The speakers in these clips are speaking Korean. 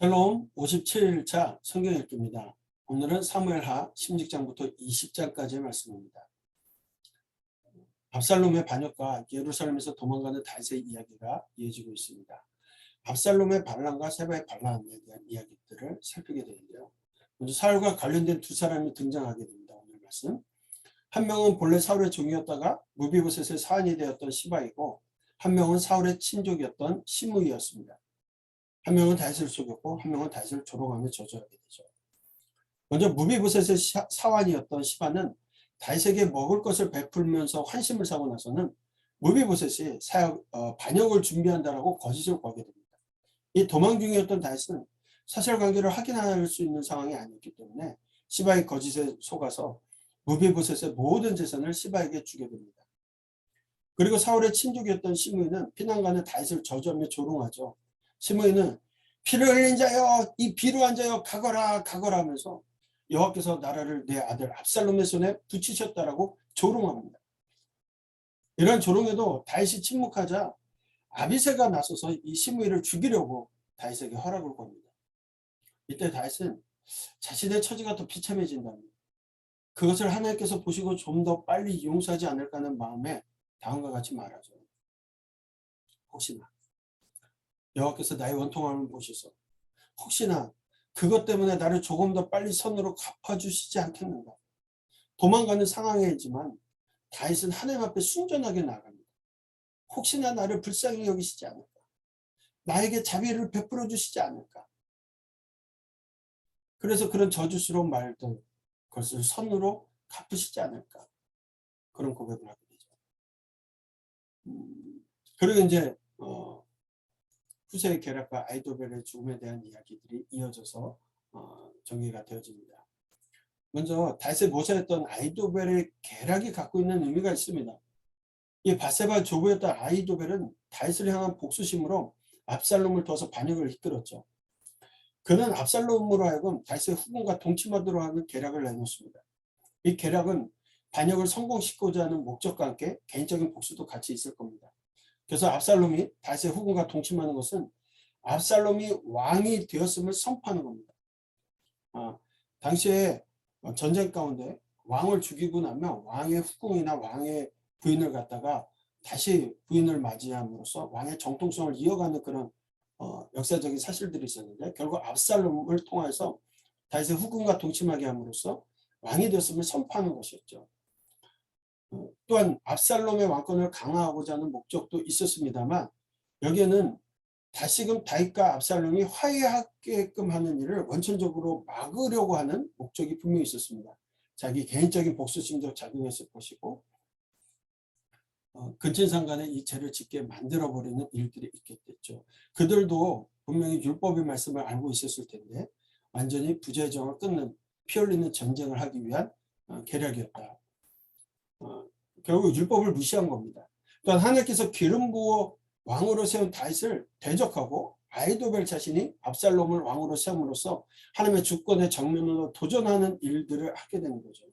샬롬 57일차 성경 읽기입니다. 오늘은 사무엘하 16장부터 20장까지의 말씀입니다. 압살롬의 반역과 예루살렘에서 도망가는 다윗의 이야기가 이어지고 있습니다. 압살롬의 반란과 세바의 반란에 대한 이야기들을 살피게 되는데요. 먼저 사울과 관련된 두 사람이 등장하게 됩니다. 오늘 말씀. 한 명은 본래 사울의 종이었다가 무비보셋의 사환이 되었던 시바이고, 한 명은 사울의 친족이었던 시므이였습니다. 한 명은 다윗을 속였고 한 명은 다윗을 조롱하며 저주하게 되죠. 먼저 무비보셋의 사환이었던 시바는 다윗에게 먹을 것을 베풀면서 환심을 사고 나서는 무비보셋이 반역을 준비한다라고 거짓을 걸게 됩니다. 이 도망 중이었던 다윗은 사실관계를 확인할 수 있는 상황이 아니었기 때문에 시바의 거짓에 속아서 무비보셋의 모든 재산을 시바에게 주게 됩니다. 그리고 사울의 친족이었던 시므이는 피난가는 다윗을 저주하며 조롱하죠. 시므이는 피를 흘린 자여, 이 비루한 자여, 가거라 가거라 하면서 여호와께서 나라를 내 아들 압살롬의 손에 붙이셨다라고 조롱합니다. 이런 조롱에도 다윗이 침묵하자 아비새가 나서서 이 시므이를 죽이려고 다윗에게 허락을 겁니다. 이때 다윗은 자신의 처지가 더 비참해진다면 그것을 하나님께서 보시고 좀 더 빨리 용서하지 않을까 하는 마음에 다음과 같이 말하죠. 혹시나 여호와께서 나의 원통함을 보셔서 혹시나 그것 때문에 나를 조금 더 빨리 선으로 갚아주시지 않겠는가. 도망가는 상황이지만 다윗은 하나님 앞에 순전하게 나갑니다. 혹시나 나를 불쌍히 여기시지 않을까. 나에게 자비를 베풀어 주시지 않을까. 그래서 그런 저주스러운 말들 그것을 선으로 갚으시지 않을까. 그런 고백을 하게 되죠. 그리고 이제 후세의 계략과 아히도벨의 죽음에 대한 이야기들이 이어져서 전개가 되어집니다. 먼저 다윗의 모사였던 아히도벨의 계략이 갖고 있는 의미가 있습니다. 이 밧세바 조부였던 아히도벨은 다윗을 향한 복수심으로 압살롬을 둬서 반역을 이끌었죠. 그는 압살롬으로 하여금 다윗의 후궁과 동침하도록 하는 계략을 내놓습니다. 이 계략은 반역을 성공시키고자 하는 목적과 함께 개인적인 복수도 같이 있을 겁니다. 그래서 압살롬이 다윗의 후궁과 동침하는 것은 압살롬이 왕이 되었음을 선포하는 겁니다. 당시에 전쟁 가운데 왕을 죽이고 나면 왕의 후궁이나 왕의 부인을 갖다가 다시 부인을 맞이함으로써 왕의 정통성을 이어가는 그런 역사적인 사실들이 있었는데, 결국 압살롬을 통해서 다윗의 후궁과 동침하게 함으로써 왕이 되었음을 선포하는 것이었죠. 또한 압살롬의 왕권을 강화하고자 하는 목적도 있었습니다만, 여기에는 다시금 다윗과 압살롬이 화해하게끔 하는 일을 원천적으로 막으려고 하는 목적이 분명히 있었습니다. 자기 개인적인 복수심도 작용했을 것이고, 근친상간에 이 죄를 짓게 만들어버리는 일들이 있겠죠. 그들도 분명히 율법의 말씀을 알고 있었을 텐데 완전히 부재정을 끊는 피 흘리는 전쟁을 하기 위한 계략이었다. 결국 율법을 무시한 겁니다. 또한 하나님께서 기름 부어 왕으로 세운 다윗을 대적하고 아히도벨 자신이 압살롬을 왕으로 세움으로써 하나님의 주권의 정면으로 도전하는 일들을 하게 되는 거죠.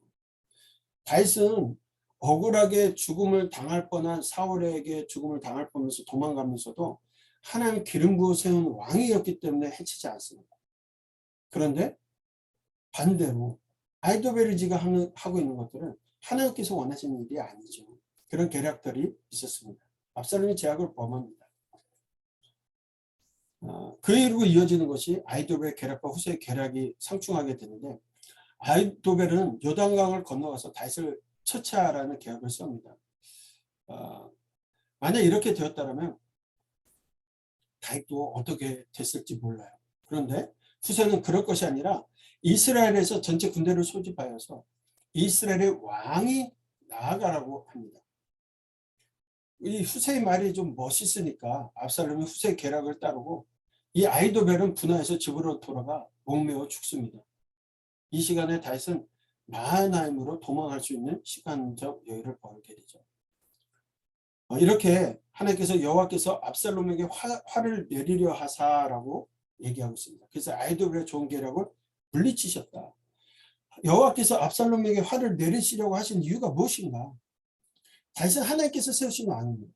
다윗은 억울하게 죽음을 당할 뻔한 사울에게 죽음을 당할 뻔하면서 도망가면서도 하나님 기름 부어 세운 왕이었기 때문에 해치지 않습니다. 그런데 반대로 아히도벨이 지가 하고 있는 것들은 하나님께서 원하시는 일이 아니죠. 그런 계략들이 있었습니다. 압살롬이 제약을 범합니다. 그 이후로 이어지는 것이 아히도벨의 계략과 후세의 계략이 상충하게 되는데, 아히도벨은 요단강을 건너가서 다윗을 처치하라는 계획을 씁니다. 만약 이렇게 되었다면 다윗도 어떻게 됐을지 몰라요. 그런데 후세는 그럴 것이 아니라 이스라엘에서 전체 군대를 소집하여서 이스라엘의 왕이 나아가라고 합니다. 이 후세의 말이 좀 멋있으니까 압살롬이 후세의 계략을 따르고, 이 아히도벨은 분하해서 집으로 돌아가 목매어 죽습니다. 이 시간에 다윗은 마하나임으로 도망할 수 있는 시간적 여유를 벌게 되죠. 이렇게 하나님께서 여호와께서 압살롬에게 화를 내리려 하사라고 얘기하고 있습니다. 그래서 아히도벨의 좋은 계략을 물리치셨다. 여호와께서 압살롬에게 화를 내리시려고 하신 이유가 무엇인가? 다윗은 하나님께서 세우신 왕입니다.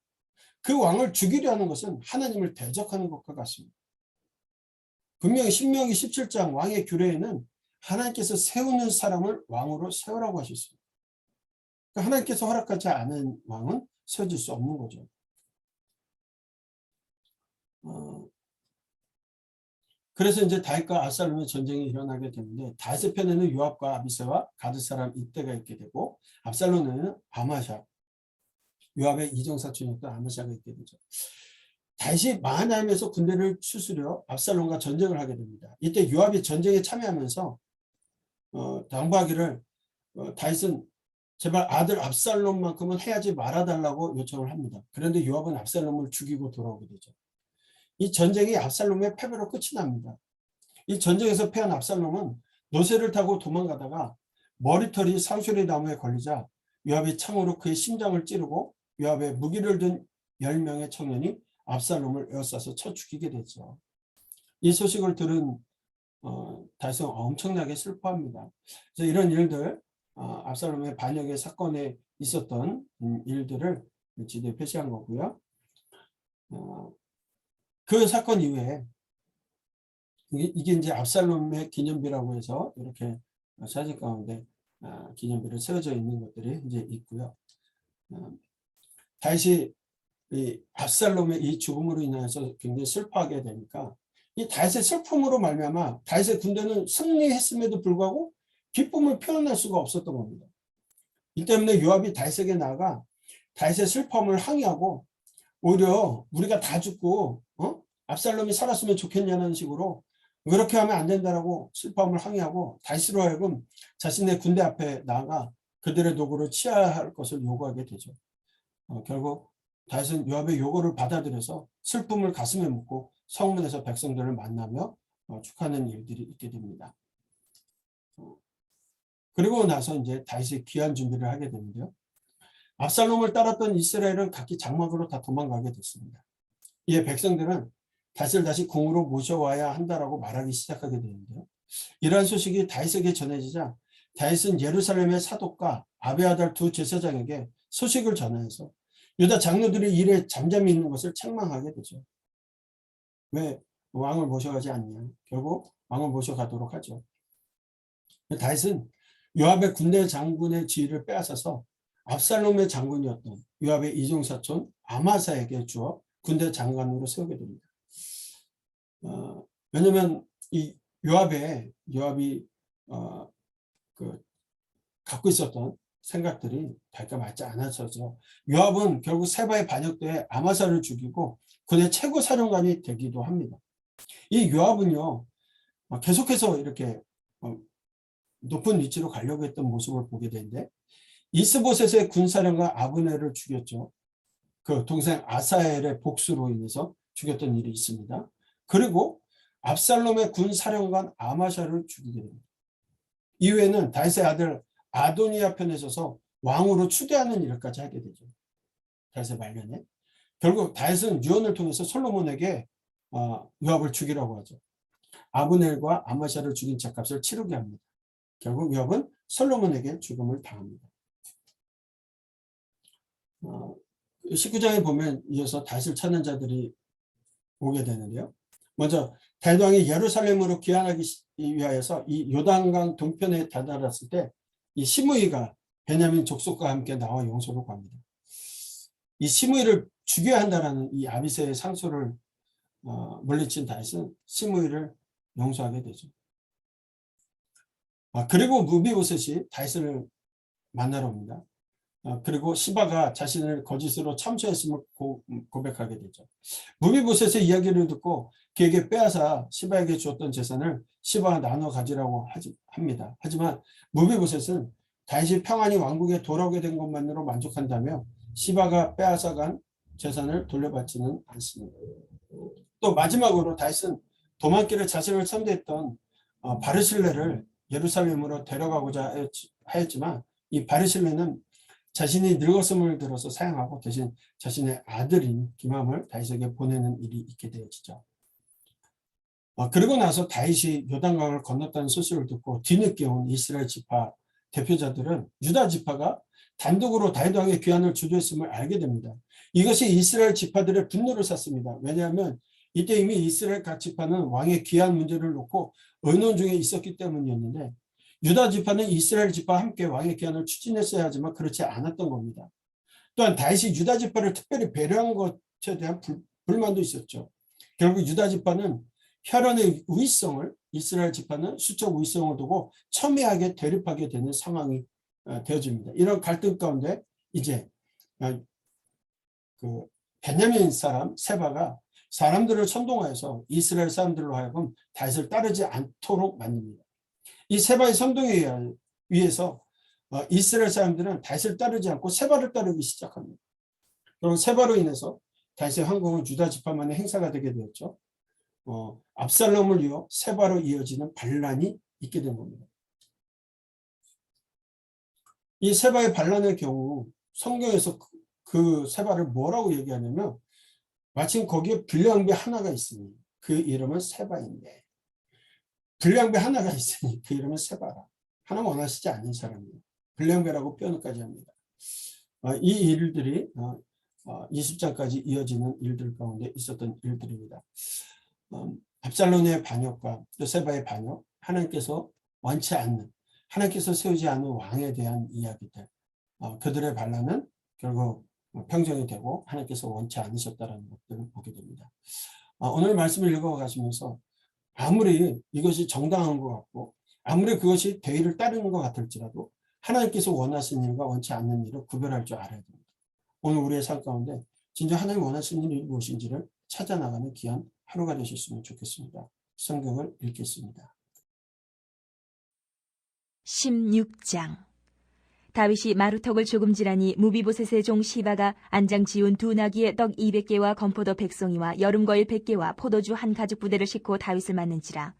그 왕을 죽이려 하는 것은 하나님을 대적하는 것과 같습니다. 분명히 신명기 17장 왕의 규례에는 하나님께서 세우는 사람을 왕으로 세우라고 하셨습니다. 그러니까 하나님께서 허락하지 않은 왕은 세워질 수 없는 거죠. 그래서 이제 다윗과 압살롬의 전쟁이 일어나게 되는데, 다윗의 편에는 요압과 아비새와 가드 사람 이때가 있게 되고, 압살롬에는 아마샤, 요압의 이정사촌이었던 아마샤가 있게 되죠. 다윗이 마하나임에서 군대를 추스려 압살롬과 전쟁을 하게 됩니다. 이때 요압이 전쟁에 참여하면서 당부하기를 다윗은 제발 아들 압살롬만큼은 해하지 말아달라고 요청을 합니다. 그런데 요압은 압살롬을 죽이고 돌아오게 되죠. 이 전쟁이 압살롬의 패배로 끝이 납니다. 이 전쟁에서 패한 압살롬은 노새를 타고 도망가다가 머리털이 상수리 나무에 걸리자 요압이 창으로 그의 심장을 찌르고 요압의 무기를 든 10명의 청년이 압살롬을 에워싸서 쳐 죽이게 되죠. 이 소식을 들은 다윗은 엄청나게 슬퍼합니다. 그래서 이런 일들, 압살롬의 반역의 사건에 있었던 일들을 지도에 표시한 거고요. 그 사건 이후에 이게 이제 압살롬의 기념비라고 해서 이렇게 사진 가운데 기념비를 세워져 있는 것들이 이제 있고요. 다윗이 이 압살롬의 이 죽음으로 인해서 굉장히 슬퍼하게 되니까 이 다윗의 슬픔으로 말미암아 다윗의 군대는 승리했음에도 불구하고 기쁨을 표현할 수가 없었던 겁니다. 이 때문에 요압이 다윗에게 나아가 다윗의 슬픔을 항의하고 오히려 우리가 다 죽고 압살롬이 살았으면 좋겠냐는 식으로 그렇게 하면 안 된다라고 슬픔을 항의하고 다윗으로 하여금 자신의 군대 앞에 나아가 그들의 도구를 취하할 것을 요구하게 되죠. 결국 다윗은 요압의 요구를 받아들여서 슬픔을 가슴에 묻고 성문에서 백성들을 만나며 축하하는 일들이 있게 됩니다. 그리고 나서 이제 다윗이 귀환 준비를 하게 되는데요. 압살롬을 따랐던 이스라엘은 각기 장막으로 다 도망가게 됐습니다. 이에 백성들은 다윗을 다시 궁으로 모셔와야 한다라고 말하기 시작하게 되는데요. 이러한 소식이 다윗에게 전해지자 다윗은 예루살렘의 사독과 아비아달 두 제사장에게 소식을 전해서 유다 장로들이 일에 잠잠히 있는 것을 책망하게 되죠. 왜 왕을 모셔가지 않냐. 결국 왕을 모셔가도록 하죠. 다윗은 요압의 군대 장군의 지위를 빼앗아서 압살롬의 장군이었던 요압의 이종사촌 아마사에게 주어 군대 장관으로 세우게 됩니다. 왜냐하면 이 요압이 갖고 있었던 생각들이 다윗과 맞지 않았어서 요압은 결국 세바의 반역대에 아마사를 죽이고 군의 최고 사령관이 되기도 합니다. 이 요압은요 계속해서 이렇게 높은 위치로 가려고 했던 모습을 보게 되는데 이스보셋의 군사령관 아브넬을 죽였죠. 그 동생 아사엘의 복수로 인해서 죽였던 일이 있습니다. 그리고 압살롬의 군사령관 아마샤를 죽이게 됩니다. 이후에는 다윗의 아들 아도니아 편에 서서 왕으로 추대하는 일까지 하게 되죠. 다윗의 말년에. 결국 다윗은 유언을 통해서 솔로몬에게 요압을 죽이라고 하죠. 아브넬과 아마샤를 죽인 죄값을 치르게 합니다. 결국 요압은 솔로몬에게 죽음을 당합니다. 19장에 보면 이어서 다윗을 찾는 자들이 오게 되는데요. 먼저 다윗 왕이 예루살렘으로 귀환하기 위하여서 이 요단강 동편에 다다랐을 때 이 시므이가 베냐민 족속과 함께 나와 용서로 갑니다. 이 시므이를 죽여야 한다라는 이 아비새의 상소를 물리친 다윗은 시므이를 용서하게 되죠. 그리고 무비보셋이 다윗을 만나러 옵니다. 그리고 시바가 자신을 거짓으로 참소했음을 고백하게 되죠. 무비보셋의 이야기를 듣고 그에게 빼앗아 시바에게 주었던 재산을 시바가 나눠 가지라고 합니다. 하지만 무비보셋은 다윗이 평안히 왕국에 돌아오게 된 것만으로 만족한다며 시바가 빼앗아간 재산을 돌려받지는 않습니다. 또 마지막으로 다윗은 도망길에 자신을 선대했던 바르실레를 예루살렘으로 데려가고자 하였지만 이 바르실레는 자신이 늙었음을 들어서 사양하고 대신 자신의 아들인 기맘을 다윗에게 보내는 일이 있게 되어지죠. 그리고 나서 다윗이 요단강을 건넜다는 소식을 듣고 뒤늦게 온 이스라엘 지파 대표자들은 유다 지파가 단독으로 다윗 왕의 귀환을 주도했음을 알게 됩니다. 이것이 이스라엘 지파들의 분노를 샀습니다. 왜냐하면 이때 이미 이스라엘 각 지파는 왕의 귀환 문제를 놓고 의논 중에 있었기 때문이었는데 유다 지파는 이스라엘 지파와 함께 왕의 귀환을 추진했어야 하지만 그렇지 않았던 겁니다. 또한 다윗이 유다 지파를 특별히 배려한 것에 대한 불만도 있었죠. 결국 유다 지파는 혈연의 우위성을, 이스라엘 지파는 수적 우위성을 두고 첨예하게 대립하게 되는 상황이 되어집니다. 이런 갈등 가운데 이제 그 베냐민 사람 세바가 사람들을 선동하여서 이스라엘 사람들로 하여금 다윗을 따르지 않도록 만듭니다. 이 세바의 선동에 의해서 이스라엘 사람들은 다윗을 따르지 않고 세바를 따르기 시작합니다. 그리고 세바로 인해서 다윗의 황궁은 유다 지파만의 행사가 되게 되었죠. 압살롬을 이어 세바로 이어지는 반란이 있게 된 겁니다. 이 세바의 반란의 경우 성경에서 그 세바를 뭐라고 얘기하냐면 마침 거기에 불량배 하나가 있으니 그 이름은 세바인데, 불량배 하나가 있으니 그 이름은 세바라. 하나님 원하시지 않는 사람이에요. 불량배라고 표현까지 합니다. 이 일들이 20장까지 이어지는 일들 가운데 있었던 일들입니다. 압살롬의 반역과 또 세바의 반역, 하나님께서 원치 않는, 하나님께서 세우지 않은 왕에 대한 이야기들, 그들의 반란은 결국 평정이 되고 하나님께서 원치 않으셨다는 것들을 보게 됩니다. 오늘 말씀을 읽어가시면서 아무리 이것이 정당한 것 같고 아무리 그것이 대의를 따르는 것 같을지라도 하나님께서 원하시는 일과 원치 않는 일을 구별할 줄 알아야 됩니다. 오늘 우리의 삶 가운데 진짜 하나님 원하시는 일이 무엇인지를 찾아나가는 귀한 하루가 되셨으면 좋겠습니다. 성경을 읽겠습니다. 16장. 다윗이 마루턱을 조금 지라니 무비보셋의 종 시바가 안장 지운 두 나귀의 떡 200개와 건포도 100송이와 여름거일 100개와 포도주 한 가죽 부대를 싣고 다윗을 맞는지라.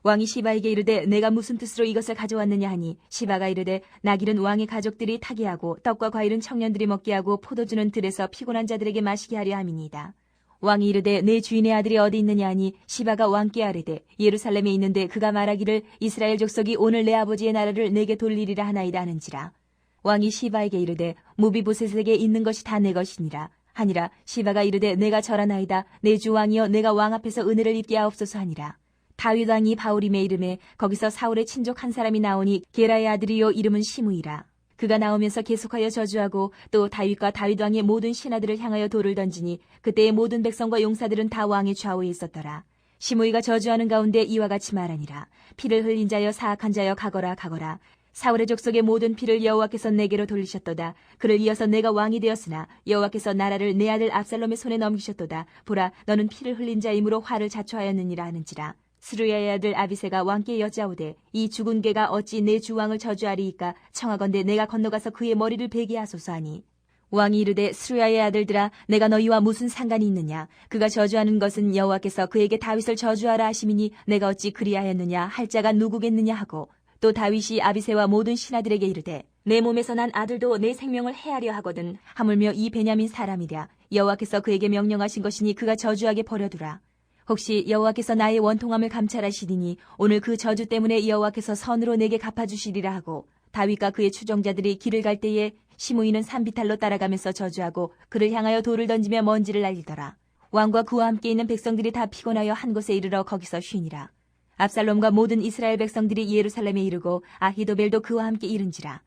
왕이 시바에게 이르되 내가 무슨 뜻으로 이것을 가져왔느냐 하니 시바가 이르되 나귀는 왕의 가족들이 타게 하고 떡과 과일은 청년들이 먹게 하고 포도주는 들에서 피곤한 자들에게 마시게 하려 함이니이다. 왕이 이르되 내 주인의 아들이 어디 있느냐 하니 시바가 왕께 아뢰되 예루살렘에 있는데 그가 말하기를 이스라엘 족속이 오늘 내 아버지의 나라를 내게 돌리리라 하나이다 하는지라. 왕이 시바에게 이르되 무비보셋에게 있는 것이 다 내 것이니라 하니라. 시바가 이르되 내가 절하나이다. 내 주 왕이여 내가 왕 앞에서 은혜를 입게 하옵소서 하니라. 다윗 왕이 바울임의 이름에 거기서 사울의 친족 한 사람이 나오니 게라의 아들이요 이름은 시므이라. 그가 나오면서 계속하여 저주하고 또 다윗과 다윗 왕의 모든 신하들을 향하여 돌을 던지니 그때의 모든 백성과 용사들은 다 왕의 좌우에 있었더라. 시므이가 저주하는 가운데 이와 같이 말하니라. 피를 흘린 자여 사악한 자여 가거라 가거라. 사울의 족속의 모든 피를 여호와께서 내게로 돌리셨도다. 그를 이어서 내가 왕이 되었으나 여호와께서 나라를 내 아들 압살롬의 손에 넘기셨도다. 보라 너는 피를 흘린 자이므로 화를 자초하였느니라 하는지라. 스루야의 아들 아비새가 왕께 여짜오되 이 죽은 개가 어찌 내 주왕을 저주하리이까. 청하건대 내가 건너가서 그의 머리를 베게 하소서 하니 왕이 이르되 스루야의 아들들아 내가 너희와 무슨 상관이 있느냐. 그가 저주하는 것은 여호와께서 그에게 다윗을 저주하라 하심이니 내가 어찌 그리하였느냐 할 자가 누구겠느냐 하고 또 다윗이 아비새와 모든 신하들에게 이르되 내 몸에서 난 아들도 내 생명을 해하려 하거든. 하물며 이 베냐민 사람이랴. 여호와께서 그에게 명령하신 것이니 그가 저주하게 버려두라. 혹시 여호와께서 나의 원통함을 감찰하시리니 오늘 그 저주 때문에 여호와께서 선으로 내게 갚아주시리라 하고 다윗과 그의 추종자들이 길을 갈 때에 시므이는 산비탈로 따라가면서 저주하고 그를 향하여 돌을 던지며 먼지를 날리더라. 왕과 그와 함께 있는 백성들이 다 피곤하여 한 곳에 이르러 거기서 쉬니라. 압살롬과 모든 이스라엘 백성들이 예루살렘에 이르고 아히도벨도 그와 함께 이른지라.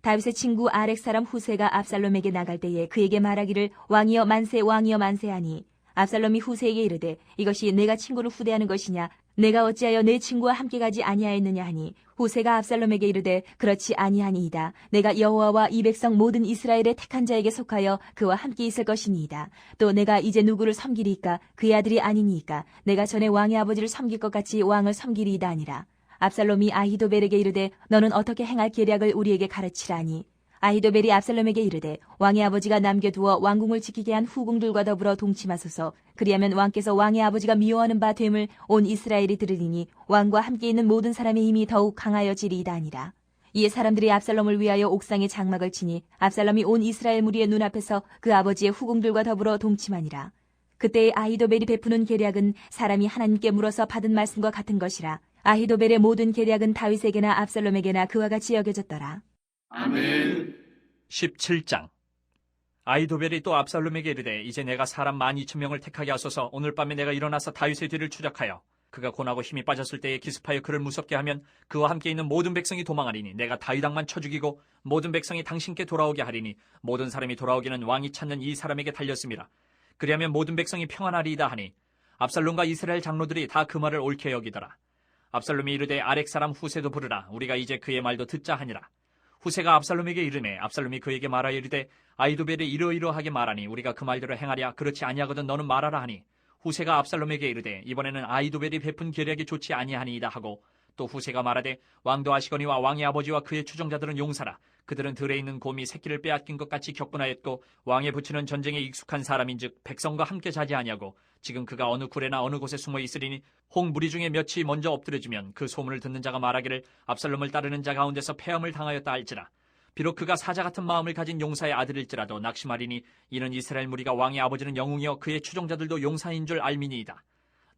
다윗의 친구 아렉 사람 후세가 압살롬에게 나갈 때에 그에게 말하기를 왕이여 만세 왕이여 만세 하니 압살롬이 후세에게 이르되 이것이 내가 친구를 후대하는 것이냐. 내가 어찌하여 내 친구와 함께 가지 아니하였느냐 하니 후세가 압살롬에게 이르되 그렇지 아니하니이다. 내가 여호와와 이 백성 모든 이스라엘의 택한 자에게 속하여 그와 함께 있을 것이니이다. 또 내가 이제 누구를 섬기리이까. 그의 아들이 아니니이까. 내가 전에 왕의 아버지를 섬길 것 같이 왕을 섬기리이다 아니라. 압살롬이 아히도벨에게 이르되 너는 어떻게 행할 계략을 우리에게 가르치라니. 아히도벨이 압살롬에게 이르되 왕의 아버지가 남겨두어 왕궁을 지키게 한 후궁들과 더불어 동침하소서. 그리하면 왕께서 왕의 아버지가 미워하는 바 됨을 온 이스라엘이 들으리니 왕과 함께 있는 모든 사람의 힘이 더욱 강하여지리이다 아니라. 이에 사람들이 압살롬을 위하여 옥상에 장막을 치니 압살롬이 온 이스라엘 무리의 눈앞에서 그 아버지의 후궁들과 더불어 동침하니라. 그때의 아히도벨이 베푸는 계략은 사람이 하나님께 물어서 받은 말씀과 같은 것이라. 아히도벨의 모든 계략은 다윗에게나 압살롬에게나 그와 같이 여겨졌더라. 아멘. 17장. 아히도벨이 또 압살롬에게 이르되 이제 내가 사람 12,000명을 택하게 하소서. 오늘 밤에 내가 일어나서 다윗의 뒤를 추적하여 그가 고나고 힘이 빠졌을 때에 기습하여 그를 무섭게 하면 그와 함께 있는 모든 백성이 도망하리니 내가 다윗왕만 쳐 죽이고 모든 백성이 당신께 돌아오게 하리니 모든 사람이 돌아오기는 왕이 찾는 이 사람에게 달렸습니다. 그리하면 모든 백성이 평안하리이다 하니 압살롬과 이스라엘 장로들이 다 그 말을 옳게 여기더라. 압살롬이 이르되 아렉 사람 후세도 부르라. 우리가 이제 그의 말도 듣자 하니라. 후세가 압살롬에게 이르매 압살롬이 그에게 말하여 이르되 아히도벨이 이러이러하게 말하니 우리가 그 말대로 행하랴. 그렇지 아니하거든 너는 말하라 하니 후세가 압살롬에게 이르되 이번에는 아히도벨이 베푼 계략이 좋지 아니하니이다 하고 또 후세가 말하되 왕도 아시거니와 왕의 아버지와 그의 추종자들은 용사라. 그들은 들에 있는 곰이 새끼를 빼앗긴 것 같이 격분하였고 왕에 붙이는 전쟁에 익숙한 사람인즉 백성과 함께 자지 아니하고 지금 그가 어느 굴에나 어느 곳에 숨어 있으리니 홍 무리 중에 몇이 먼저 엎드려지면 그 소문을 듣는 자가 말하기를 압살롬을 따르는 자 가운데서 패함을 당하였다 할지라. 비록 그가 사자 같은 마음을 가진 용사의 아들일지라도 낙심하리니 이는 이스라엘 무리가 왕의 아버지는 영웅이요 그의 추종자들도 용사인 줄 알미니이다.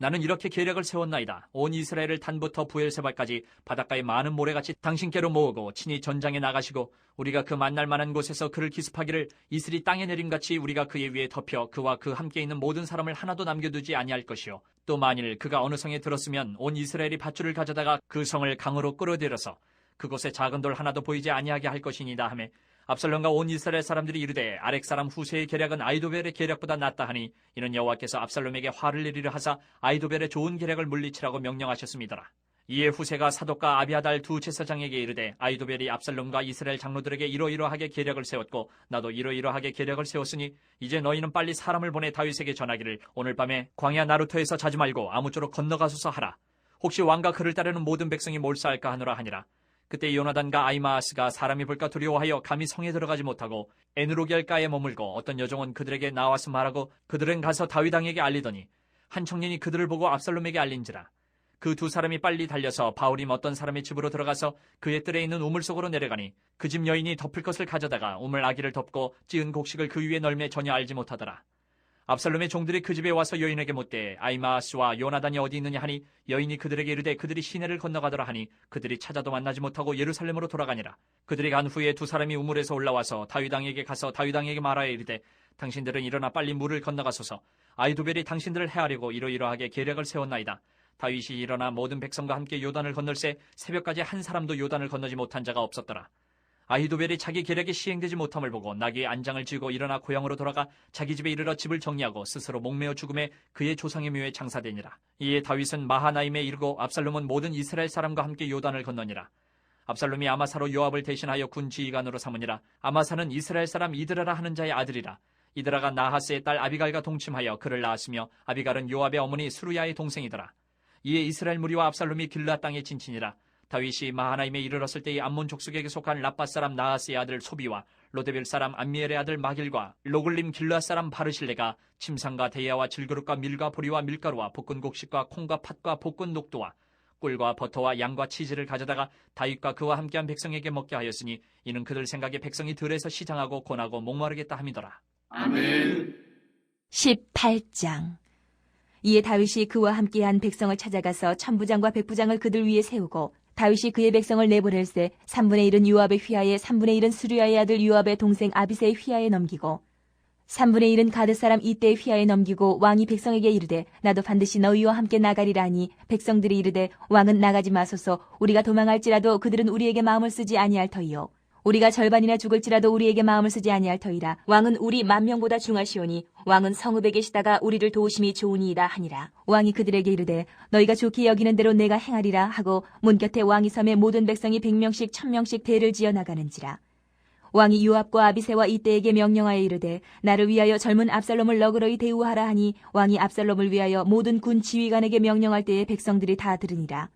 나는 이렇게 계략을 세웠나이다. 온 이스라엘을 단부터 부엘세바까지 바닷가의 많은 모래같이 당신께로 모으고 친히 전장에 나가시고 우리가 그 만날 만한 곳에서 그를 기습하기를 이슬이 땅에 내림같이 우리가 그의 위에 덮여 그와 그 함께 있는 모든 사람을 하나도 남겨두지 아니할 것이요. 또 만일 그가 어느 성에 들었으면 온 이스라엘이 밧줄을 가져다가 그 성을 강으로 끌어들여서 그곳에 작은 돌 하나도 보이지 아니하게 할 것이니이다 하며 압살롬과 온 이스라엘 사람들이 이르되 아렉 사람 후세의 계략은 아히도벨의 계략보다 낫다 하니 이는 여호와께서 압살롬에게 화를 내리려 하사 아히도벨의 좋은 계략을 물리치라고 명령하셨음이더라. 이에 후세가 사독과 아비아달 두 제사장에게 이르되 아히도벨이 압살롬과 이스라엘 장로들에게 이러이러하게 계략을 세웠고 나도 이러이러하게 계략을 세웠으니 이제 너희는 빨리 사람을 보내 다윗에게 전하기를 오늘 밤에 광야 나루터에서 자지 말고 아무쪼록 건너가소서 하라. 혹시 왕과 그를 따르는 모든 백성이 몰사할까 하노라 하니라. 그때 요나단과 아히마아스가 사람이 볼까 두려워하여 감히 성에 들어가지 못하고 에누로겔가에 머물고 어떤 여종은 그들에게 나와서 말하고 그들은 가서 다윗왕에게 알리더니 한 청년이 그들을 보고 압살롬에게 알린지라. 그 두 사람이 빨리 달려서 바울임 어떤 사람의 집으로 들어가서 그의 뜰에 있는 우물 속으로 내려가니 그 집 여인이 덮을 것을 가져다가 우물 아기를 덮고 찌은 곡식을 그 위에 널매 전혀 알지 못하더라. 압살롬의 종들이 그 집에 와서 여인에게 묻되 아히마아스와 요나단이 어디 있느냐 하니 여인이 그들에게 이르되 그들이 시내를 건너가더라 하니 그들이 찾아도 만나지 못하고 예루살렘으로 돌아가니라. 그들이 간 후에 두 사람이 우물에서 올라와서 다윗왕에게 가서 다윗왕에게 말하여 이르되 당신들은 일어나 빨리 물을 건너가소서. 아히도벨이 당신들을 해하려고 이러이러하게 계략을 세웠나이다. 다윗이 일어나 모든 백성과 함께 요단을 건널새 새벽까지 한 사람도 요단을 건너지 못한 자가 없었더라. 아히도벨이 자기 계략이 시행되지 못함을 보고 나귀의 안장을 쥐고 일어나 고향으로 돌아가 자기 집에 이르러 집을 정리하고 스스로 목매어 죽음에 그의 조상의 묘에 장사되니라. 이에 다윗은 마하나임에 이르고 압살롬은 모든 이스라엘 사람과 함께 요단을 건너니라. 압살롬이 아마사로 요압을 대신하여 군 지휘관으로 삼으니라. 아마사는 이스라엘 사람 이드라라 하는 자의 아들이라. 이드라가 나하스의 딸 아비갈과 동침하여 그를 낳았으며 아비갈은 요압의 어머니 수루야의 동생이더라. 이에 이스라엘 무리와 압살롬이 길르앗 땅에 진친이라. 다윗이 마하나임에 이르렀을 때의 암몬 족속에게 속한 라빠 사람 나하스의 아들 소비와 로데벨 사람 암미엘의 아들 마길과 로글림 길르앗 사람 바르실레가 침상과 대야와 질그릇과 밀과 보리와 밀가루와 볶은 곡식과 콩과 팥과 볶은 녹두와 꿀과 버터와 양과 치즈를 가져다가 다윗과 그와 함께한 백성에게 먹게 하였으니 이는 그들 생각에 백성이 들에서 시장하고 고나고 목마르겠다 함이더라. 아멘. 18장. 이에 다윗이 그와 함께한 백성을 찾아가서 천부장과 백부장을 그들 위에 세우고 다윗이 그의 백성을 내보낼세 3분의 1은 요압의 휘하에 3분의 1은 수르야의 아들 요압의 동생 아비새의 휘하에 넘기고 3분의 1은 가드 사람 이때의 휘하에 넘기고 왕이 백성에게 이르되 나도 반드시 너희와 함께 나가리라 하니 백성들이 이르되 왕은 나가지 마소서. 우리가 도망할지라도 그들은 우리에게 마음을 쓰지 아니할 터이요 우리가 절반이나 죽을지라도 우리에게 마음을 쓰지 아니할 터이라. 왕은 우리 10,000명보다 중하시오니 왕은 성읍에 계시다가 우리를 도우심이 좋으니이다 하니라. 왕이 그들에게 이르되 너희가 좋게 여기는 대로 내가 행하리라 하고 문 곁에 왕이 섬에 모든 백성이 100명씩 1000명씩 대를 지어 나가는지라. 왕이 요압과 아비새와 이때에게 명령하여 이르되 나를 위하여 젊은 압살롬을 너그러이 대우하라 하니 왕이 압살롬을 위하여 모든 군 지휘관에게 명령할 때에 백성들이 다 들으니라.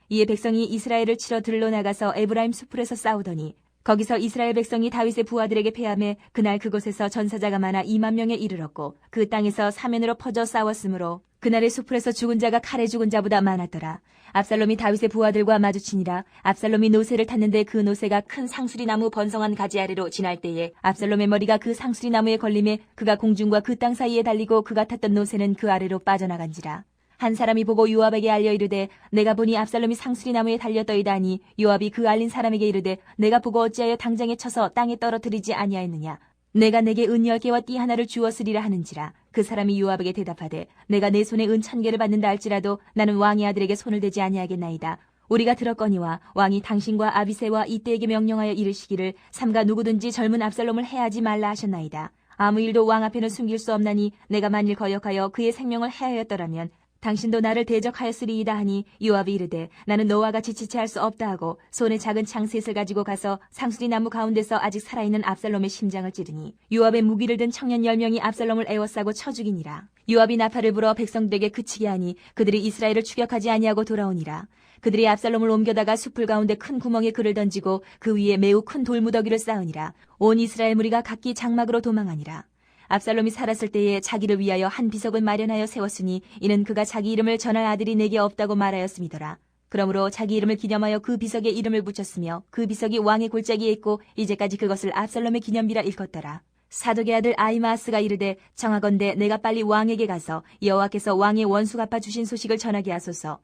이에 백성이 이스라엘을 치러 들러 나가서 에브라임 수풀에서 싸우더니 거기서 이스라엘 백성이 다윗의 부하들에게 패하매 그날 그곳에서 전사자가 많아 20,000명에 이르렀고 그 땅에서 사면으로 퍼져 싸웠으므로 그날의 수풀에서 죽은 자가 칼에 죽은 자보다 많았더라. 압살롬이 다윗의 부하들과 마주치니라. 압살롬이 노새를 탔는데 그 노새가 큰 상수리 나무 번성한 가지 아래로 지날 때에 압살롬의 머리가 그 상수리 나무에 걸림에 그가 공중과 그 땅 사이에 달리고 그가 탔던 노새는 그 아래로 빠져나간지라. 한 사람이 보고 요압에게 알려 이르되 내가 보니 압살롬이 상수리 나무에 달렸더이다 하니 요압이 그 알린 사람에게 이르되 내가 보고 어찌하여 당장에 쳐서 땅에 떨어뜨리지 아니하였느냐. 내가 내게 은 10개와 띠 하나를 주었으리라 하는지라. 그 사람이 요압에게 대답하되 내가 내 손에 은 1,000개를 받는다 할지라도 나는 왕의 아들에게 손을 대지 아니하겠나이다. 우리가 들었거니와 왕이 당신과 아비새와 이때에게 명령하여 이르시기를 삼가 누구든지 젊은 압살롬을 해하지 말라 하셨나이다. 아무 일도 왕 앞에는 숨길 수 없나니 내가 만일 거역하여 그의 생명을 해하였더라면 당신도 나를 대적하였으리이다 하니 요압이 이르되 나는 너와 같이 지체할 수 없다 하고 손에 작은 창 셋을 가지고 가서 상수리 나무 가운데서 아직 살아있는 압살롬의 심장을 찌르니 요압의 무기를 든 청년 10명이 압살롬을 에워싸고 쳐 죽이니라. 요압이 나팔을 불어 백성들에게 그치게 하니 그들이 이스라엘을 추격하지 아니하고 돌아오니라. 그들이 압살롬을 옮겨다가 숲을 가운데 큰 구멍에 그를 던지고 그 위에 매우 큰 돌무더기를 쌓으니라. 온 이스라엘 무리가 각기 장막으로 도망하니라. 압살롬이 살았을 때에 자기를 위하여 한 비석을 마련하여 세웠으니 이는 그가 자기 이름을 전할 아들이 내게 없다고 말하였음이더라. 그러므로 자기 이름을 기념하여 그 비석에 이름을 붙였으며 그 비석이 왕의 골짜기에 있고 이제까지 그것을 압살롬의 기념비라 일컫더라. 사독의 아들 아히마아스가 이르되 청하건대 내가 빨리 왕에게 가서 여호와께서 왕의 원수 갚아 주신 소식을 전하게 하소서.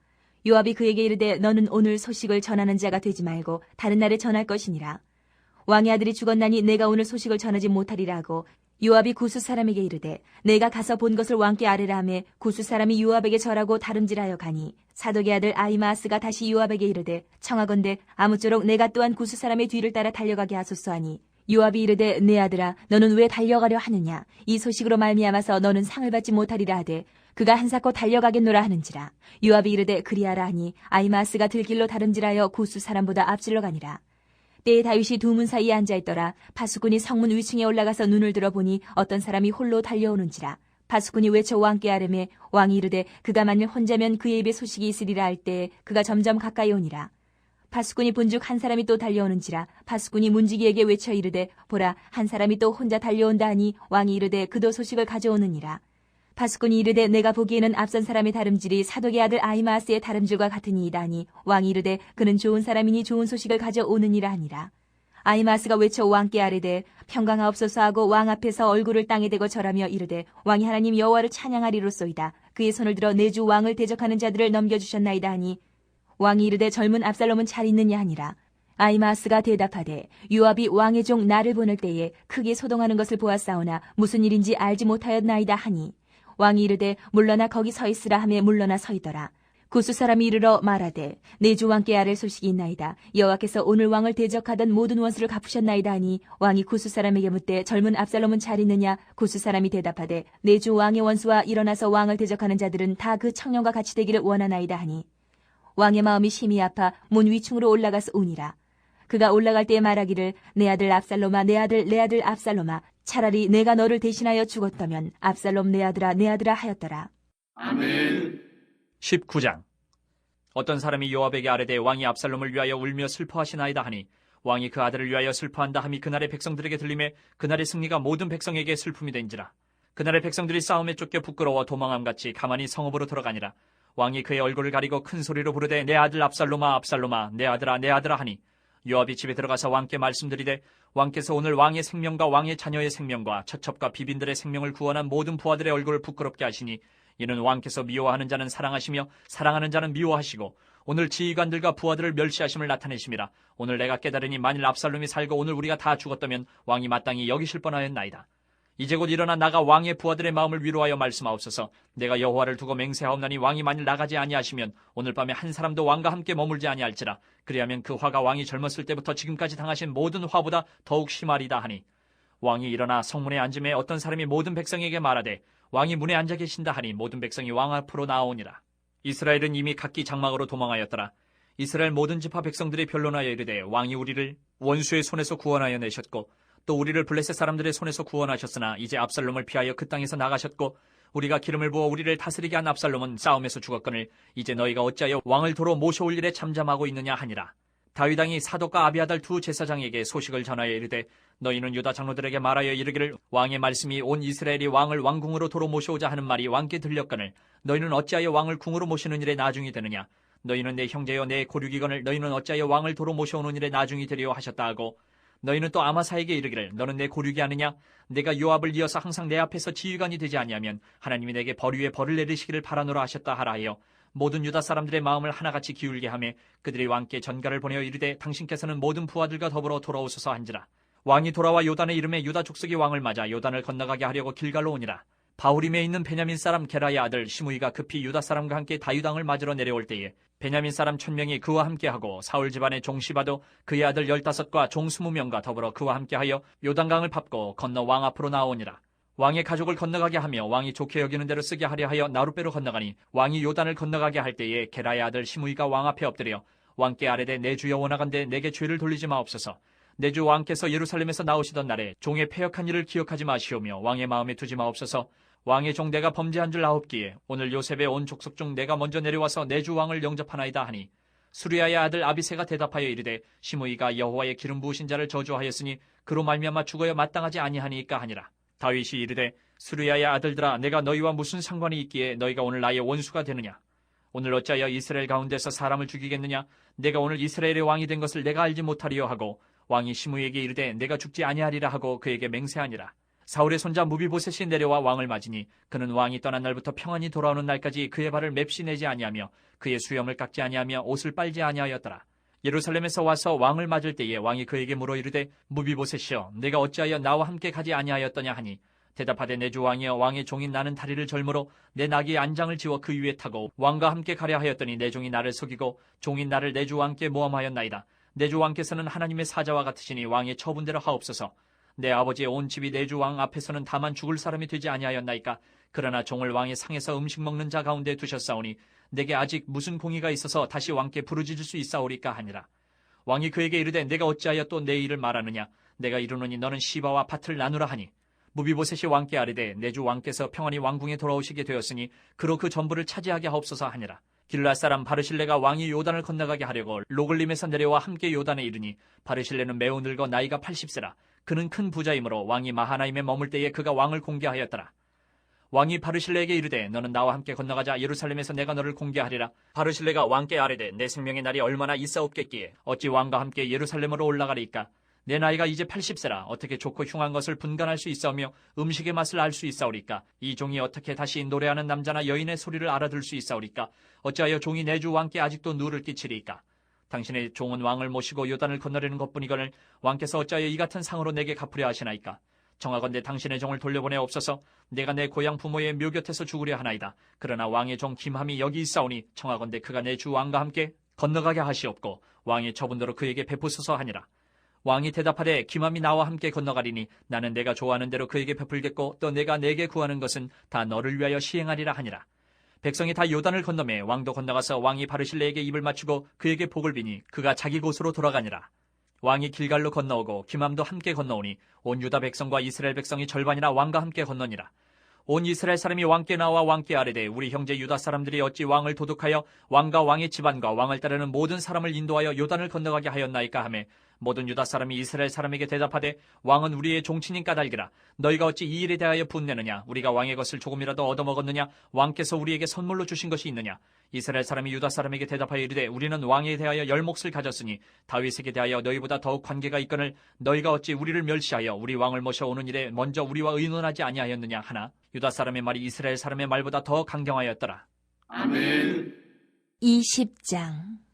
요압이 그에게 이르되 너는 오늘 소식을 전하는 자가 되지 말고 다른 날에 전할 것이니라. 왕의 아들이 죽었나니 내가 오늘 소식을 전하지 못하리라 하고 요압이 구스 사람에게 이르되 내가 가서 본 것을 왕께 아뢰라 하며 구스 사람이 요압에게 절하고 다름질하여 가니 사독의 아들 아히마아스가 다시 요압에게 이르되 청하건대 아무쪼록 내가 또한 구스 사람의 뒤를 따라 달려가게 하소서 하니 요압이 이르되 내 아들아 너는 왜 달려가려 하느냐 이 소식으로 말미암아서 너는 상을 받지 못하리라 하되 그가 한사코 달려가겠노라 하는지라. 요압이 이르되 그리하라 하니 아히마아스가 들길로 다름질하여 구스 사람보다 앞질러 가니라. 때에 다윗이 두 문 사이에 앉아있더라. 파수꾼이 성문 위층에 올라가서 눈을 들어보니 어떤 사람이 홀로 달려오는지라. 파수꾼이 외쳐 왕께 아뢰매 왕이 이르되 그가 만일 혼자면 그의 입에 소식이 있으리라 할 때에 그가 점점 가까이 오니라. 파수꾼이 본즉 한 사람이 또 달려오는지라. 파수꾼이 문지기에게 외쳐 이르되 보라 한 사람이 또 혼자 달려온다 하니 왕이 이르되 그도 소식을 가져오느니라. 파수꾼이 이르되 내가 보기에는 앞선 사람의 다름질이 사독의 아들 아히마아스의 다름질과 같으니이다 하니 왕이 이르되 그는 좋은 사람이니 좋은 소식을 가져오느니라 하니라. 아히마아스가 외쳐 왕께 아뢰되 평강하옵소서 하고 왕 앞에서 얼굴을 땅에 대고 절하며 이르되 왕이 하나님 여호와를 찬양하리로소이다. 그의 손을 들어 내 주 왕을 대적하는 자들을 넘겨주셨나이다 하니 왕이 이르되 젊은 압살롬은 잘 있느냐 하니라. 아히마아스가 대답하되 요압이 왕의 종 나를 보낼 때에 크게 소동하는 것을 보았사오나 무슨 일인지 알지 못하였나이다 하니 왕이 이르되 물러나 거기 서 있으라 하며 물러나 서이더라. 구스 사람이 이르러 말하되 내 주 왕께 아랠 소식이 있나이다. 여호와께서 오늘 왕을 대적하던 모든 원수를 갚으셨나이다 하니 왕이 구스 사람에게 묻되 젊은 압살롬은 잘 있느냐. 구스 사람이 대답하되 내 주 왕의 원수와 일어나서 왕을 대적하는 자들은 다 그 청년과 같이 되기를 원하나이다 하니 왕의 마음이 심히 아파 문 위층으로 올라가서 우니라. 그가 올라갈 때에 말하기를 내 아들 압살롬아 내 아들 압살롬아 차라리 내가 너를 대신하여 죽었다면 압살롬 내 아들아 하였더라. 아멘. 19장. 어떤 사람이 요압에게 아뢰되 왕이 압살롬을 위하여 울며 슬퍼하시나이다 하니 왕이 그 아들을 위하여 슬퍼한다 함이 그날의 백성들에게 들리매 그날의 승리가 모든 백성에게 슬픔이 된지라. 그날의 백성들이 싸움에 쫓겨 부끄러워 도망함같이 가만히 성읍으로 들어가니라. 왕이 그의 얼굴을 가리고 큰 소리로 부르되 내 아들 압살롬아 압살롬아 내 아들아 하니 요압이 집에 들어가서 왕께 말씀드리되 왕께서 오늘 왕의 생명과 왕의 자녀의 생명과 처첩과 비빈들의 생명을 구원한 모든 부하들의 얼굴을 부끄럽게 하시니 이는 왕께서 미워하는 자는 사랑하시며 사랑하는 자는 미워하시고 오늘 지휘관들과 부하들을 멸시하심을 나타내심이라. 오늘 내가 깨달으니 만일 압살롬이 살고 오늘 우리가 다 죽었다면 왕이 마땅히 여기실 뻔하였나이다. 이제 곧 일어나 나가 왕의 부하들의 마음을 위로하여 말씀하옵소서. 내가 여호와를 두고 맹세하옵나니 왕이 만일 나가지 아니하시면 오늘 밤에 한 사람도 왕과 함께 머물지 아니할지라. 그리하면 그 화가 왕이 젊었을 때부터 지금까지 당하신 모든 화보다 더욱 심하리다 하니 왕이 일어나 성문에 앉음에 어떤 사람이 모든 백성에게 말하되 왕이 문에 앉아 계신다 하니 모든 백성이 왕 앞으로 나아오니라. 이스라엘은 이미 각기 장막으로 도망하였더라. 이스라엘 모든 지파 백성들이 변론하여 이르되 왕이 우리를 원수의 손에서 구원하여 내셨고 또 우리를 블레셋 사람들의 손에서 구원하셨으나 이제 압살롬을 피하여 그 땅에서 나가셨고 우리가 기름을 부어 우리를 다스리게 한 압살롬은 싸움에서 죽었거늘 이제 너희가 어찌하여 왕을 도로 모셔올 일에 잠잠하고 있느냐 하니라. 다윗 왕이 사독과 아비아달 두 제사장에게 소식을 전하여 이르되 너희는 유다 장로들에게 말하여 이르기를 왕의 말씀이 온 이스라엘이 왕을 왕궁으로 도로 모셔오자 하는 말이 왕께 들렸거늘 너희는 어찌하여 왕을 궁으로 모시는 일에 나중이 되느냐. 너희는 내 형제여 내 고륙이거늘 너희는 어찌하여 왕을 도로 모셔오는 일에 나중이 되리요 하셨다 하고 너희는 또 아마사에게 이르기를 너는 내 고륙이 아느냐. 내가 요압을 이어서 항상 내 앞에서 지휘관이 되지 아니하면 하나님이 내게 벌 위에 벌을 내리시기를 바라노라 하셨다 하라 하여 모든 유다 사람들의 마음을 하나같이 기울게 하며 그들이 왕께 전가를 보내어 이르되 당신께서는 모든 부하들과 더불어 돌아오소서 한지라. 왕이 돌아와 요단의 이름에 유다 족속이 왕을 맞아 요단을 건너가게 하려고 길갈로 오니라. 바후림에 있는 베냐민 사람 게라의 아들 시므이가 급히 유다 사람과 함께 다윗 왕을 맞으러 내려올 때에 베냐민 사람 1000명이 그와 함께하고 사울 집안의 종 시바도 그의 아들 15과 종 20명과 더불어 그와 함께하여 요단강을 밟고 건너 왕 앞으로 나오니라. 왕의 가족을 건너가게 하며 왕이 좋게 여기는 대로 쓰게 하려 하여 나룻배로 건너가니 왕이 요단을 건너가게 할 때에 게라의 아들 시므이가 왕 앞에 엎드려 왕께 아뢰되 내 주여 원하건대 내게 죄를 돌리지 마옵소서. 내 주 왕께서 예루살렘에서 나오시던 날에 종의 패역한 일을 기억하지 마시오며 왕의 마음에 두지 마옵소서. 왕의 종 내가 범죄한 줄 아옵기에 오늘 요셉의 온 족속 중 내가 먼저 내려와서 내 주 왕을 영접하나이다 하니 수리아의 아들 아비새가 대답하여 이르되 시므이가 여호와의 기름 부으신 자를 저주하였으니 그로 말미암아 죽어야 마땅하지 아니하니까 하니라. 다윗이 이르되 수리아의 아들들아 내가 너희와 무슨 상관이 있기에 너희가 오늘 나의 원수가 되느냐. 오늘 어찌하여 이스라엘 가운데서 사람을 죽이겠느냐. 내가 오늘 이스라엘의 왕이 된 것을 내가 알지 못하리요 하고 왕이 시므이에게 이르되 내가 죽지 아니하리라 하고 그에게 맹세하니라. 사울의 손자 무비보셋이 내려와 왕을 맞으니 그는 왕이 떠난 날부터 평안히 돌아오는 날까지 그의 발을 맵시 내지 아니하며 그의 수염을 깎지 아니하며 옷을 빨지 아니하였더라. 예루살렘에서 와서 왕을 맞을 때에 왕이 그에게 물어 이르되 무비보셋이여 내가 어찌하여 나와 함께 가지 아니하였더냐 하니 대답하되 내 주 왕이여 왕의 종인 나는 다리를 절므로 내 나귀의 안장을 지워 그 위에 타고 왕과 함께 가려 하였더니 내 종이 나를 속이고 종인 나를 내 주 왕께 모함하였나이다. 내 주 왕께서는 하나님의 사자와 같으시니 왕의 처분대로 하옵소서. 내 아버지의 온 집이 내 주 왕 앞에서는 다만 죽을 사람이 되지 아니하였나이까. 그러나 종을 왕의 상에서 음식 먹는 자 가운데 두셨사오니 내게 아직 무슨 공의가 있어서 다시 왕께 부르짖을 수 있사오리까 하니라. 왕이 그에게 이르되 내가 어찌하여 또 내 일을 말하느냐. 내가 이르노니 너는 시바와 밭을 나누라 하니 무비보셋이 왕께 아뢰되 내 주 왕께서 평안히 왕궁에 돌아오시게 되었으니 그로 그 전부를 차지하게 하옵소서 하니라. 길앗 사람 바르실레가 왕이 요단을 건너가게 하려고 로글림에서 내려와 함께 요단에 이르니 바르실레는 매우 늙어 나이가 80세라. 그는 큰 부자이므로 왕이 마하나임에 머물 때에 그가 왕을 공개하였더라. 왕이 바르실레에게 이르되 너는 나와 함께 건너가자. 예루살렘에서 내가 너를 공개하리라. 바르실레가 왕께 아뢰되 내 생명의 날이 얼마나 있사옵겠기에 어찌 왕과 함께 예루살렘으로 올라가리까. 내 나이가 이제 80세라 어떻게 좋고 흉한 것을 분간할 수 있사오며 음식의 맛을 알 수 있사오리까. 이 종이 어떻게 다시 노래하는 남자나 여인의 소리를 알아들 수 있사오리까. 어찌하여 종이 내 주 왕께 아직도 누를 끼치리까. 당신의 종은 왕을 모시고 요단을 건너려는 것뿐이거늘 왕께서 어찌하여 이 같은 상으로 내게 갚으려 하시나이까. 청하건대 당신의 종을 돌려보내옵소서. 내가 내 고향 부모의 묘 곁에서 죽으려 하나이다. 그러나 왕의 종 김함이 여기 있사오니 청하건대 그가 내 주 왕과 함께 건너가게 하시옵고 왕의 처분대로 그에게 베푸소서 하니라. 왕이 대답하되 김함이 나와 함께 건너가리니 나는 내가 좋아하는 대로 그에게 베풀겠고 또 내가 내게 구하는 것은 다 너를 위하여 시행하리라 하니라. 백성이 다 요단을 건너매 왕도 건너가서 왕이 바르실레에게 입을 맞추고 그에게 복을 비니 그가 자기 곳으로 돌아가니라. 왕이 길갈로 건너오고 김함도 함께 건너오니 온 유다 백성과 이스라엘 백성이 절반이나 왕과 함께 건너니라. 온 이스라엘 사람이 왕께 나와 왕께 아뢰되 우리 형제 유다 사람들이 어찌 왕을 도둑하여 왕과 왕의 집안과 왕을 따르는 모든 사람을 인도하여 요단을 건너가게 하였나이까 하매 모든 유다 사람이 이스라엘 사람에게 대답하되 왕은 우리의 종친인 까닭이라. 너희가 어찌 이 일에 대하여 분내느냐. 우리가 왕의 것을 조금이라도 얻어먹었느냐. 왕께서 우리에게 선물로 주신 것이 있느냐. 이스라엘 사람이 유다 사람에게 대답하여 이르되 우리는 왕에 대하여 열 몫을 가졌으니 다윗에게 대하여 너희보다 더욱 관계가 있거늘 너희가 어찌 우리를 멸시하여 우리 왕을 모셔오는 일에 먼저 우리와 의논하지 아니하였느냐 하나 유다 사람의 말이 이스라엘 사람의 말보다 더 강경하였더라. 아멘. 20장.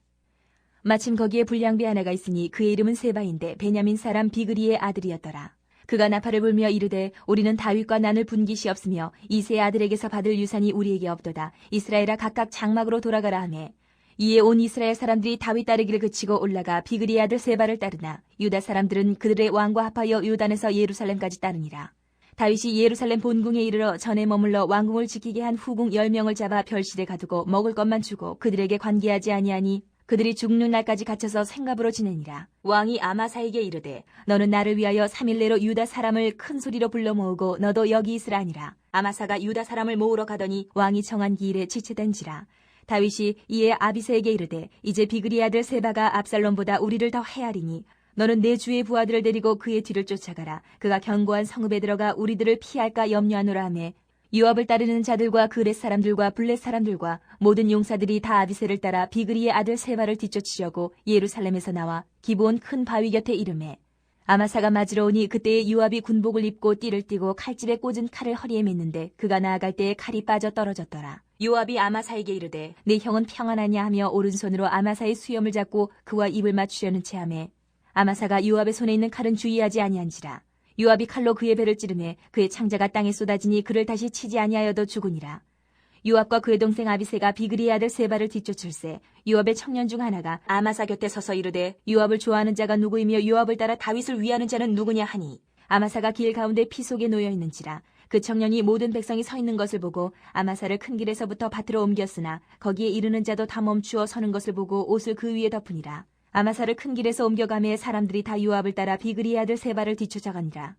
마침 거기에 불량배 하나가 있으니 그의 이름은 세바인데 베냐민 사람 비그리의 아들이었더라. 그가 나팔을 불며 이르되 우리는 다윗과 나눌 분깃이 없으며 이새의 아들에게서 받을 유산이 우리에게 없도다. 이스라엘아 각각 장막으로 돌아가라 하매 이에 온 이스라엘 사람들이 다윗 따르기를 그치고 올라가 비그리의 아들 세바를 따르나 유다 사람들은 그들의 왕과 합하여 요단에서 예루살렘까지 따르니라. 다윗이 예루살렘 본궁에 이르러 전에 머물러 왕궁을 지키게 한 후궁 10명을 잡아 별실에 가두고 먹을 것만 주고 그들에게 관계하지 아니하니 그들이 죽는 날까지 갇혀서 생갑으로 지내니라. 왕이 아마사에게 이르되 너는 나를 위하여 3일 내로 유다 사람을 큰 소리로 불러 모으고 너도 여기 있으라 하니라. 아마사가 유다 사람을 모으러 가더니 왕이 정한 기일에 지체된지라. 다윗이 이에 아비새에게 이르되 이제 비그리 아들 세바가 압살롬보다 우리를 더 해하리니 너는 내 주의 부하들을 데리고 그의 뒤를 쫓아가라. 그가 견고한 성읍에 들어가 우리들을 피할까 염려하노라 하매 요압을 따르는 자들과 그렛 사람들과 블렛 사람들과 모든 용사들이 다 아비새를 따라 비그리의 아들 세바를 뒤쫓으려고 예루살렘에서 나와 기브온 큰 바위 곁에 이르매 아마사가 맞으러 오니 그때에 요압이 군복을 입고 띠를 띠고 칼집에 꽂은 칼을 허리에 맸는데 그가 나아갈 때에 칼이 빠져 떨어졌더라. 요압이 아마사에게 이르되 내 형은 평안하냐 하며 오른손으로 아마사의 수염을 잡고 그와 입을 맞추려는 체하매 아마사가 요압의 손에 있는 칼은 주의하지 아니한지라. 요압이 칼로 그의 배를 찌르매 그의 창자가 땅에 쏟아지니 그를 다시 치지 아니하여도 죽으니라. 요압과 그의 동생 아비새가 비그리의 아들 세바를 뒤쫓을세 요압의 청년 중 하나가 아마사 곁에 서서 이르되 요압을 좋아하는 자가 누구이며 요압을 따라 다윗을 위하는 자는 누구냐 하니 아마사가 길 가운데 피 속에 놓여 있는지라. 그 청년이 모든 백성이 서 있는 것을 보고 아마사를 큰 길에서부터 밭으로 옮겼으나 거기에 이르는 자도 다 멈추어 서는 것을 보고 옷을 그 위에 덮으니라. 아마사를 큰 길에서 옮겨가매 사람들이 다 요압을 따라 비그리의 아들 세바를 뒤쫓아가니라.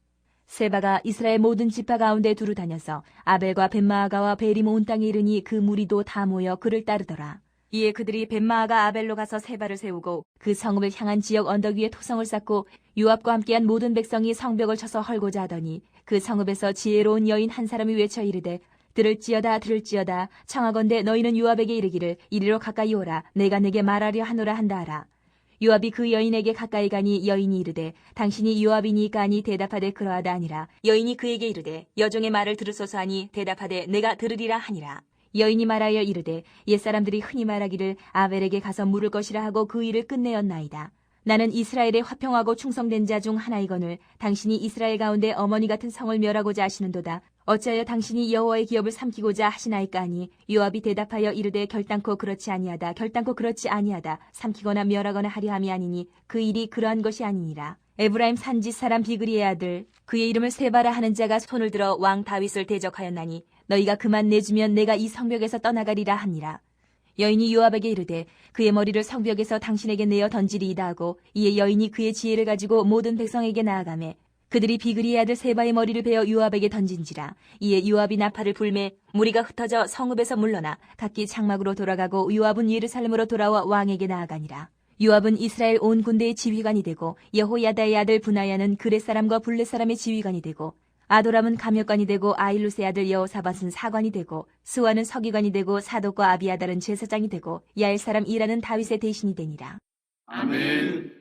세바가 이스라엘 모든 지파 가운데 두루 다녀서 아벨과 벳마아가와 베림 온 땅에 이르니 그 무리도 다 모여 그를 따르더라. 이에 그들이 벳마아가 아벨로 가서 세바를 세우고 그 성읍을 향한 지역 언덕 위에 토성을 쌓고 요압과 함께한 모든 백성이 성벽을 쳐서 헐고자 하더니 그 성읍에서 지혜로운 여인 한 사람이 외쳐 이르되 들을지어다 들을지어다 청하건대 너희는 요압에게 이르기를 이리로 가까이 오라 내가 내게 말하려 하노라 한다 하라. 요압이 그 여인에게 가까이 가니 여인이 이르되 당신이 요압이니까 하니 대답하되 그러하다 아니라. 여인이 그에게 이르되 여종의 말을 들으소서 하니 대답하되 내가 들으리라 하니라. 여인이 말하여 이르되 옛사람들이 흔히 말하기를 아벨에게 가서 물을 것이라 하고 그 일을 끝내었나이다. 나는 이스라엘의 화평하고 충성된 자 중 하나이거늘 당신이 이스라엘 가운데 어머니 같은 성을 멸하고자 하시는도다. 어찌하여 당신이 여호와의 기업을 삼키고자 하시나이까 하니 요압이 대답하여 이르되 결단코 그렇지 아니하다 결단코 그렇지 아니하다 삼키거나 멸하거나 하려 함이 아니니 그 일이 그러한 것이 아니니라. 에브라임 산지 사람 비그리의 아들 그의 이름을 세바라 하는 자가 손을 들어 왕 다윗을 대적하였나니 너희가 그만 내주면 내가 이 성벽에서 떠나가리라 하니라. 여인이 요압에게 이르되 그의 머리를 성벽에서 당신에게 내어 던지리이다 하고 이에 여인이 그의 지혜를 가지고 모든 백성에게 나아가매 그들이 비그리의 아들 세바의 머리를 베어 요압에게 던진지라. 이에 요압이 나팔을 불매 무리가 흩어져 성읍에서 물러나 각기 장막으로 돌아가고 요압은 예루살렘으로 돌아와 왕에게 나아가니라. 요압은 이스라엘 온 군대의 지휘관이 되고 여호야다의 아들 브나야는 그렛 사람과 블렛 사람의 지휘관이 되고 아도람은 감역관이 되고 아일루스의 아들 여호사밧은 사관이 되고 스와는 서기관이 되고 사독과 아비아달은 제사장이 되고 야엘 사람 이라는 다윗의 대신이 되니라. 아멘.